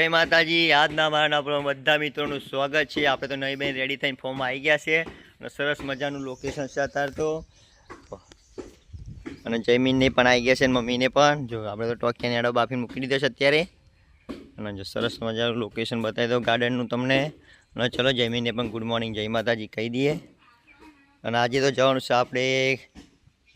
જય માતાજી। આજના મારા બધા મિત્રોનું સ્વાગત છે। આપણે તો નહીં બેન રેડી થઈને ફોર્મ આવી ગયા છે અને સરસ મજાનું લોકેશન છે અત્યારે તો। અને જયમીનને પણ આવી ગયા છે અને મમ્મીને પણ। જો આપણે તો ટોકિયાને એડો બાફીને મૂકી દીધો છે અત્યારે। અને જો સરસ મજાનું લોકેશન બતાવી દો ગાર્ડનનું તમને। અને ચલો જયમીનને પણ ગુડ મોર્નિંગ જય માતાજી કહી દઈએ। અને આજે તો જવાનું છે આપણે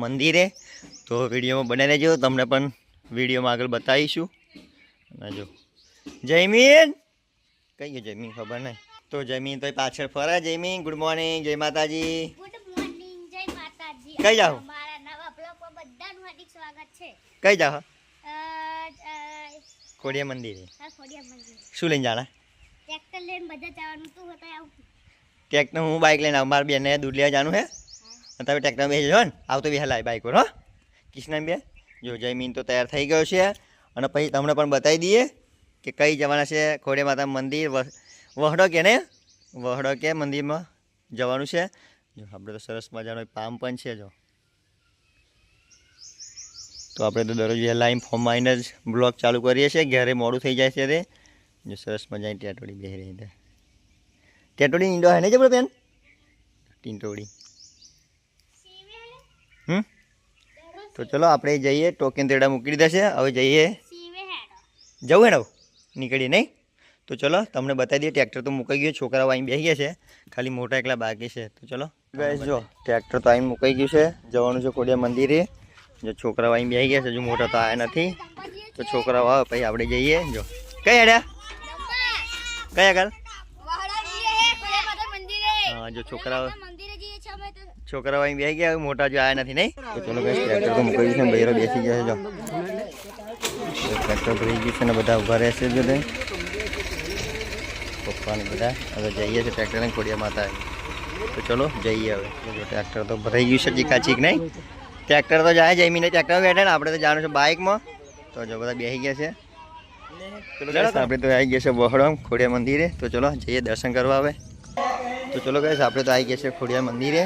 મંદિરે, તો વિડીયોમાં બને રહેજો, તમને પણ વિડીયોમાં આગળ બતાવીશું। અને જો જયમીન કઈ ગયો જયમીન ખબર નહીં, તો જયમીન તો પાછળ ફરે। જયમીન ગુડ મોર્નિંગ જય માતાજી। ગુડ મોર્નિંગ જય માતાજી। કઈ જાઓ? મારા નવા બ્લોગમાં બધાનું હાર્દિક સ્વાગત છે। કઈ જાઓ? ખોડિયા મંદિરે। હા, ખોડિયા મંદિર। શું લઈને જાણા? ટ્રેક્ટર લઈને બધા જવાનું તું હતો આવું। ટ્રેક્ટર હું બાઇક લઈને આવું, મારા બેનને દૂધ લેવા જવાનું છે। તમે ટ્રેક્ટર બેસી જાઓ ને, આવતો બી હલાય બાઇક પર। હો કિશના બે જો જયમીન તો તૈયાર થઈ ગયો છે। અને પછી તમને પણ બતાવી દઈએ કે કઈ જવાના છે ખોડિયા માતા મંદિર। વહડો કે ને વહડો કે મંદિરમાં જવાનું છે। જો આપણે તો સરસ મજાનો પામ પણ છે। જો તો આપણે તો દરરોજ વહેલા ફોર્મમાં આવીને જ બ્લોગ ચાલુ કરીએ છીએ, ઘરે મોડું થઈ જાય છે તે। જો સરસ મજાની ટેટોડી બેસી રહી છે। ટેટોડી ઈંડો હે ને જબરો બેન ટીંટોડી। તો ચલો આપણે જઈએ, ટોકન તેડા મૂકી દીધા છે, હવે જઈએ। જવું હે ને નીકળીએ નહીં? તો ચલો તમને બતાવી દઈએ। ટ્રેક્ટર તો મુકાઈ ગયું, છોકરાઓ આવીને બેસી ગયા છે, ખાલી મોટા એકલા બાકી છે। તો ચલો ગાઈસ જો ટ્રેક્ટર તો આવીને મુકાઈ ગયું છે, જવાનું છે ખોડિયા મંદિરે। જો છોકરાઓ આવીને બેસી ગયા છે, જો મોટા તો આવ્યા નથી, તો છોકરાઓ આવે પછી આપણે જઈએ। જો કઈ હેડ્યા કઈ આગળ? હા જો છોકરાઓ આવીને બેસી ગયા, મોટા જો આવ્યા નથી નહીં? તો ચલો ગાઈસ ટ્રેક્ટર તો મુકાઈ ગયું છે, બૈરો બેસી ગયા છે। જો ટ્રેક્ટર ભરી ગયું છે ને બધા ઊભા રહેશે જો તે પપ્પાને બધા। હવે જઈએ છીએ ટ્રેક્ટર લઈને ખોડિયા માતા। તો ચલો જઈએ હવે। જો ટ્રેક્ટર તો ભરાઈ ગયું છે ચીકાચીક નહીં? ટ્રેક્ટર તો જાય જયમીને ટ્રેક્ટરમાં બેઠા ને, આપણે તો જવાનું છે બાઇકમાં। તો જો બધા બેસી ગયા છે। ચલો આપણે તો આવી ગયા છે વહડો ખોડિયા મંદિરે। તો ચલો જઈએ દર્શન કરવા હવે। તો ચલો ગાઈસ આપણે તો આવી ગયા છે ખોડિયા મંદિરે।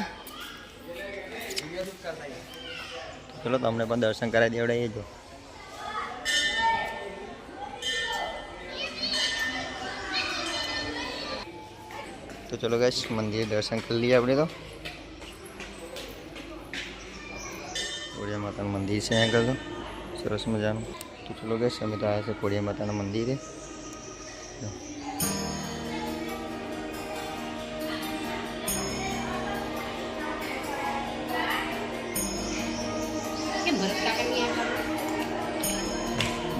તો ચલો તમને પણ દર્શન કરાવી દેવડાવીએ। જો તો ચલો ગાઈસ મંદિરે દર્શન કરી લઈએ આપણે। તો ખોડિયા માતાનું મંદિર છે અહીંયા આગળ, તો સરસ મજાનું। તો ચલો ગાઈસ અમે તો આવ્યા છે ખોડિયા માતાના મંદિરે।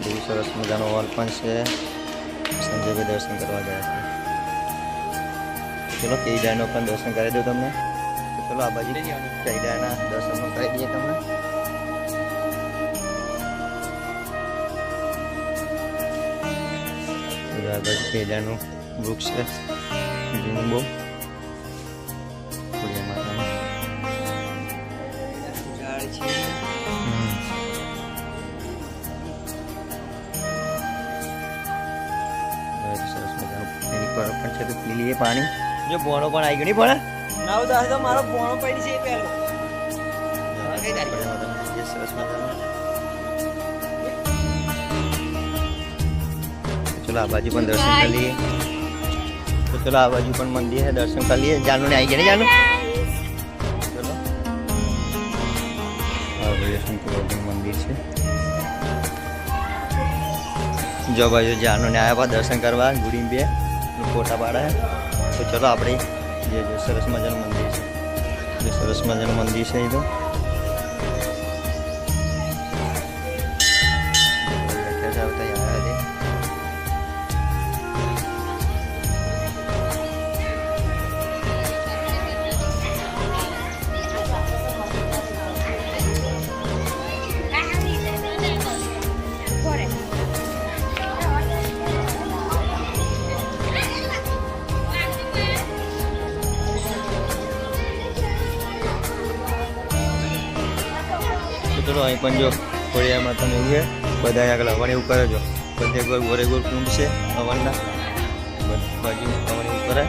બહુ સરસ મજાનો હોલ પણ છે, સંજયભાઈ દર્શન કરવા ગયા છે। ચલો કેઈડાનો પણ દર્શન કરાવી દઉં તમને। તો ચલો આ બાજુ કેઈડાના દર્શન પણ કરાવી દઈએ તમને। આ બાજુ કેઈડાનું વૃક્ષ છે જૂનું બહુ, ખોડિયા માતાનું ઝાડ છે। સરસ મજાનું એની પર પણ છે, તો પી લઈએ પાણી। જો બોણો પણ આવી ગયો નહીં? પણ નાવ દાસ તો મારો બોણો પડી છે પેલો સરસ મજાનું। ચલો આ બાજુ પણ દર્શન કરી લઈએ। તો ચલો આ બાજુ પણ મંદિર છે, દર્શન કરી લઈએ। જાનુ ને આવી ગયા ને જાનુ? ચલો આ શંકર મંદિર છે। જો બાજુ જાનુ ને આવ્યા દર્શન કરવા, ગુડી બે ફોટા પાડે। તો ચલો આપણે જે સરસ મજાનું મંદિર છે, જે સરસ મજાનું મંદિર છે એ તો ચલો અહીં પણ જો ખોડિયા માતાનું એવું છે, બધા આગળ હવન એવું કરે। જો બધે ગોરે ગોર કુંડ છે હવનના, બાજુ હવન એવું કરે।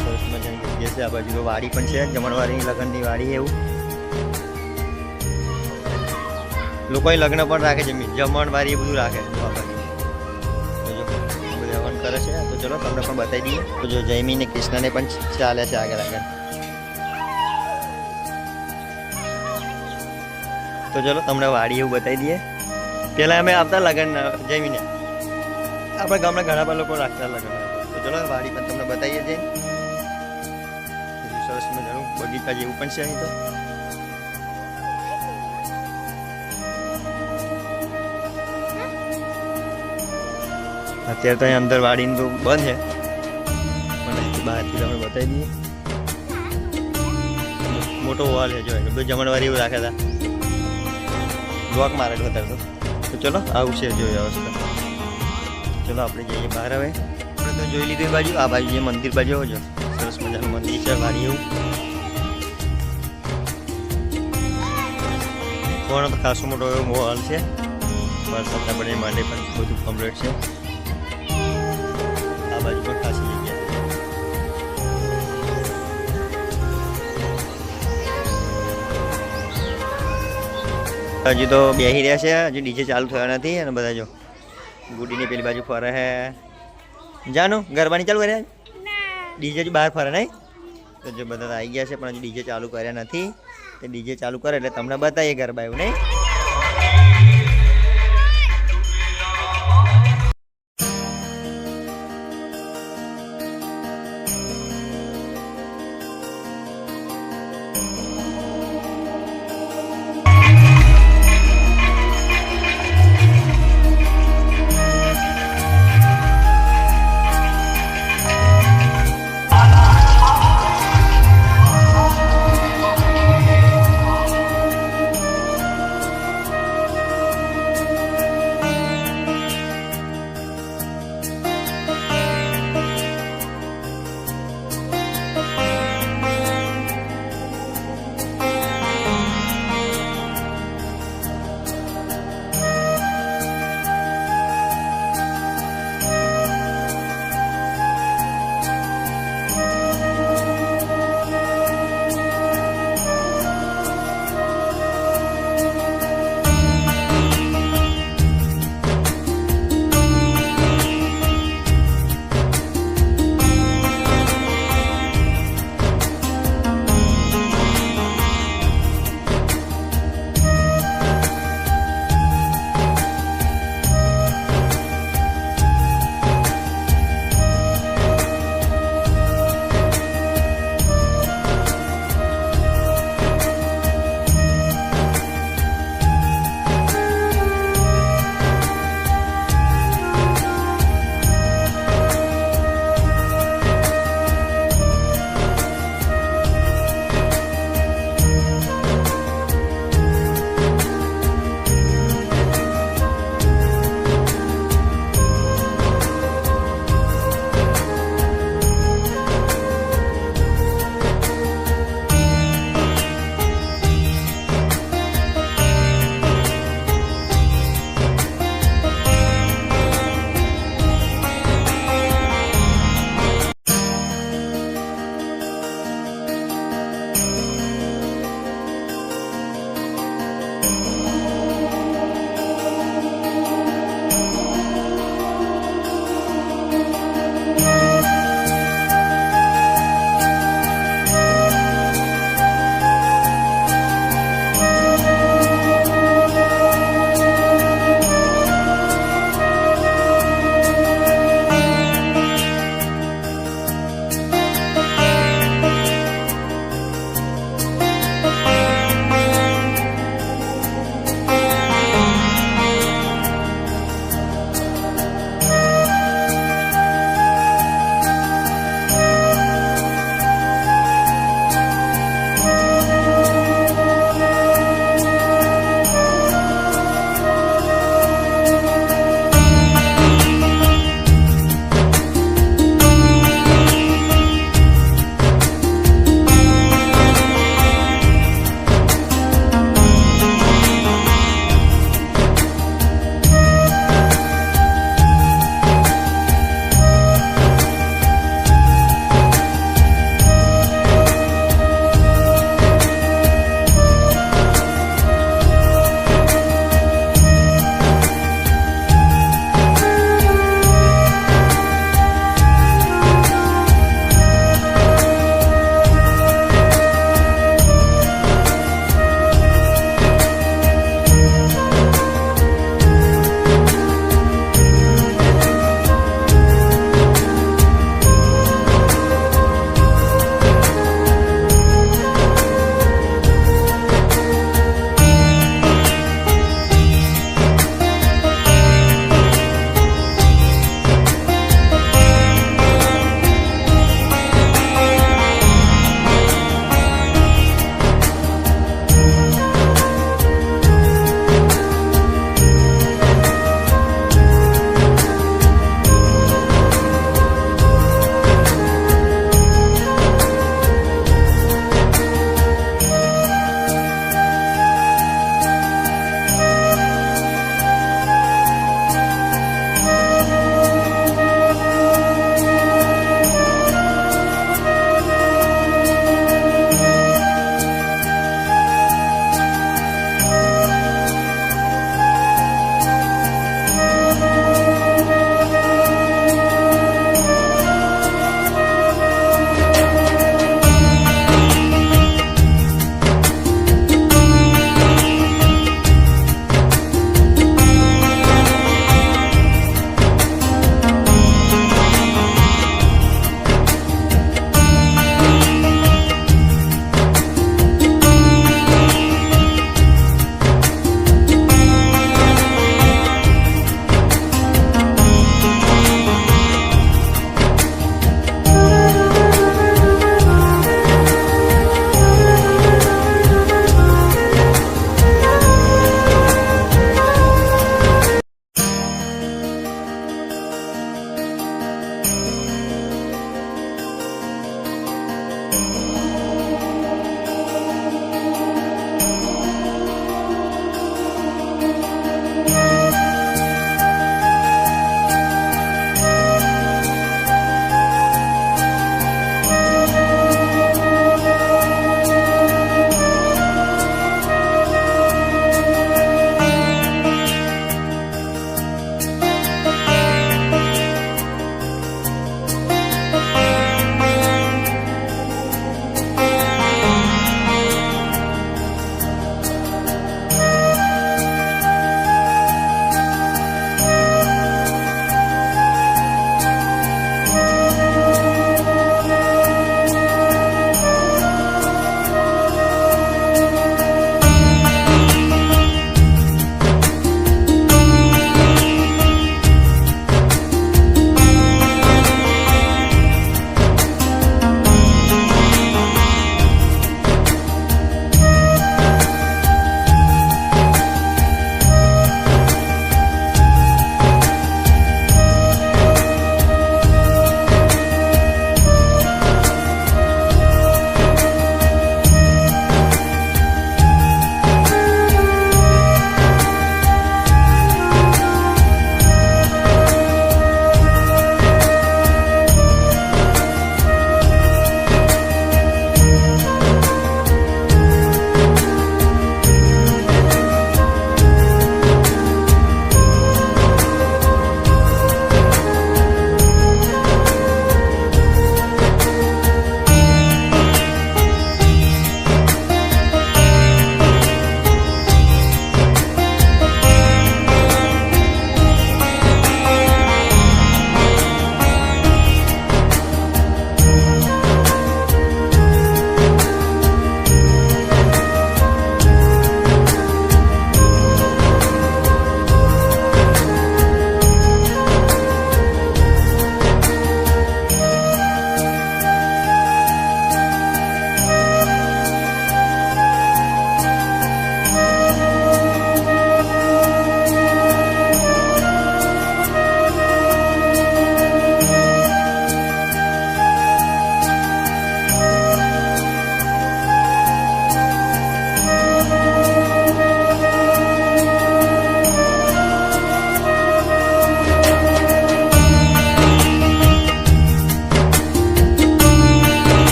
સરસ મજાની જગ્યા છે। આ બાજુ તો વાડી પણ છે, જમણવારી લગ્નની વાડી એવું। લોકો લગ્ન પણ રાખે છે, જમણવારી એ બધું રાખે। ચાલે છે તો ચલો તમને પણ બતાવી દઈએ. તો જો જયમી ને કૃષ્ણને પણ ચાલે છે આગળ આગળ. તો ચલો તમને વાડી એવું બતાવી દઈએ. પહેલાં અમે આવતા લગન જયમીને આપણા ગામના ઘણા બધા લોકો રાખતા લગન. તો ચલો વાડી પણ તમને બતાવીએ છીએ. સરસ મજાનું બગીચા જેવું પણ છે અહીં તો. અત્યારે તો અહીં અંદર વાડીનું તો બંધ છે પણ બહારથી તમે બતાવી દઈએ. મોટો હોલ છે જો બધું જમણવારી એવું રાખ્યા હતા. બ્લોક મારેલો અત્યારે તો ચલો આવું છે જો વ્યવસ્થા. ચલો આપણે જઈએ બહાર. હવે આપણે તો જોઈ લીધું એ બાજુ. આ બાજુ જે મંદિર બાજુ આવજો. સરસ મજાનું મંદિર છે વાડી એવું. પણ ખાસો મોટો એવો હોલ છે. વરસાદના પડે માટે પણ બધું કમ્પ્લીટ છે. આ બાજુ પણ ખાસી જગ્યા છે. હજુ તો બેસી રહ્યા છે. હજુ ડીજે ચાલુ થયા નથી. અને બધા જો ગુડીની પેલી બાજુ ફરે છે. જાનું ગરબાની ચાલુ કર્યા ડીજે હજુ બહાર ફરે નહીં. તો જો બધા આવી ગયા છે પણ હજુ ડીજે ચાલુ કર્યા નથી. તે ડીજે ચાલુ કરે એટલે તમને બતાવીએ ગરબા એવું નહીં.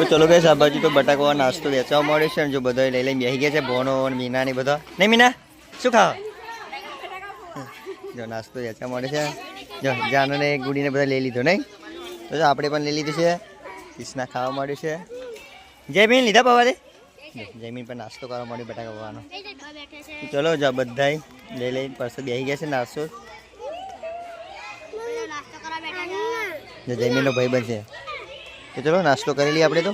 ચલો ગઈ આ બાજુ તો બટાકા નાસ્તો વેચવા મળે છે ને જો બધા લઈ લઈને બેસી ગયા છે ભોનો અને મીના ને બધા નહીં મીના શું ખાવા જો નાસ્તો વેચવા મળે છે જો જાનને ગુડીને બધા લઈ લીધો નહીં તો જો આપણે પણ લઈ લીધું છે કિસના ખાવા મળ્યું છે જયમીન લીધા પવા દે જયમીન પણ નાસ્તો કરવા મળ્યો બટાકા પવાનો કઈ જગ્યા બેઠે છે ચલો જા બધાય લઈ લઈને પરસો બેસી ગયા છે નાસ્તો બધા નાસ્તો કરવા બેઠા છે જો જયમીનનો ભાઈ બનશે તો ચલો નાસ્તો કરી લઈએ આપણે તો